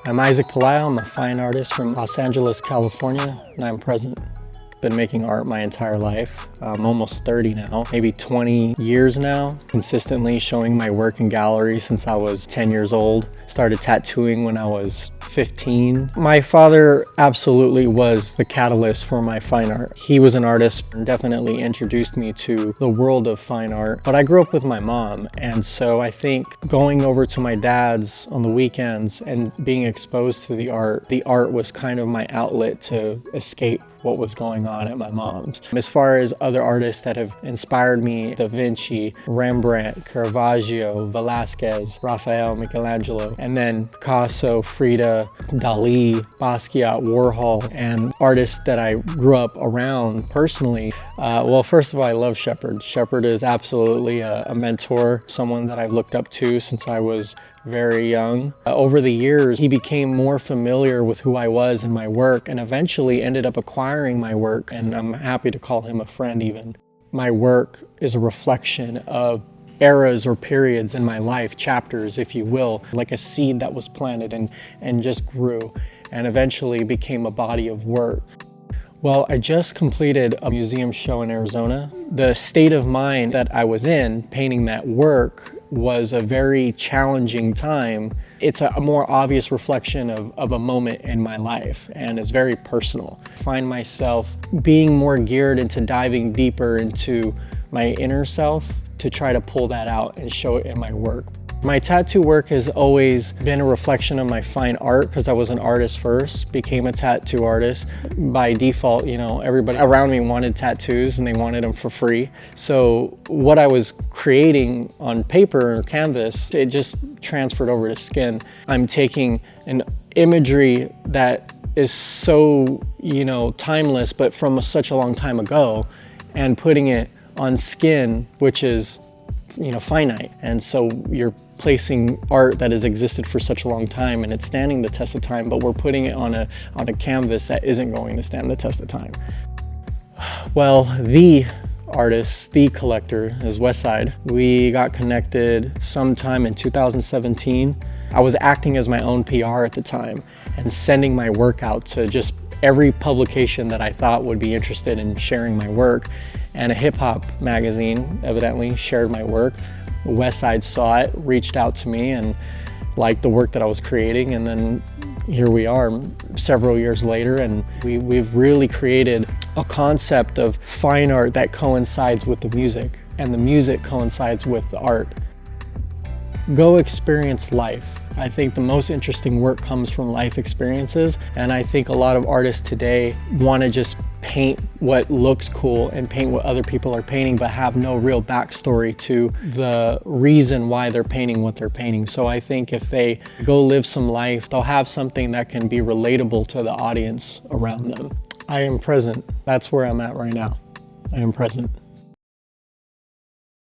I'm Isaac Pelayo. I'm a fine artist from Los Angeles, California, and I'm present. Been making art my entire life. I'm almost 30 now, maybe 20 years now, consistently showing my work in galleries since I was 10 years old. Started tattooing when I was 15. My father absolutely was the catalyst for my fine art. He was an artist and definitely introduced me to the world of fine art. But I grew up with my mom, and so I think going over to my dad's on the weekends and being exposed to the art was kind of my outlet to escape what was going on at my mom's. As far as other artists that have inspired me, Da Vinci, Rembrandt, Caravaggio, Velasquez, Raphael, Michelangelo, and then Picasso, Frida, Dali, Basquiat, Warhol, and artists that I grew up around personally. Well, first of all, I love Shepard. Shepard is absolutely a mentor, someone that I've looked up to since I was very young. Over the years, he became more familiar with who I was and my work, and eventually ended up acquiring my work, and I'm happy to call him a friend even. My work is a reflection of eras or periods in my life, chapters, if you will, like a seed that was planted and just grew, and eventually became a body of work. Well, I just completed a museum show in Arizona. The state of mind that I was in, painting that work, was a very challenging time. It's a more obvious reflection of a moment in my life, and it's very personal. I find myself being more geared into diving deeper into my inner self to try to pull that out and show it in my work. My tattoo work has always been a reflection of my fine art because I was an artist first, became a tattoo artist. By default, you know, everybody around me wanted tattoos and they wanted them for free. So what I was creating on paper or canvas, it just transferred over to skin. I'm taking an imagery that is so, you know, timeless, but from such a long time ago, and putting it on skin, which is, you know, finite. And so you're placing art that has existed for such a long time and it's standing the test of time, but we're putting it on a canvas that isn't going to stand the test of time. Well, the artist, the collector is Westside. We got connected sometime in 2017. I was acting as my own PR at the time and sending my work out to just every publication that I thought would be interested in sharing my work. And a hip hop magazine evidently shared my work. Westside saw it, reached out to me and liked the work that I was creating, and then here we are several years later, and we've really created a concept of fine art that coincides with the music, and the music coincides with the art. Go experience life. I think the most interesting work comes from life experiences, and I think a lot of artists today want to just paint what looks cool and paint what other people are painting, but have no real backstory to the reason why they're painting what they're painting. So I think if they go live some life, they'll have something that can be relatable to the audience around them. I am present. That's where I'm at right now. I am present.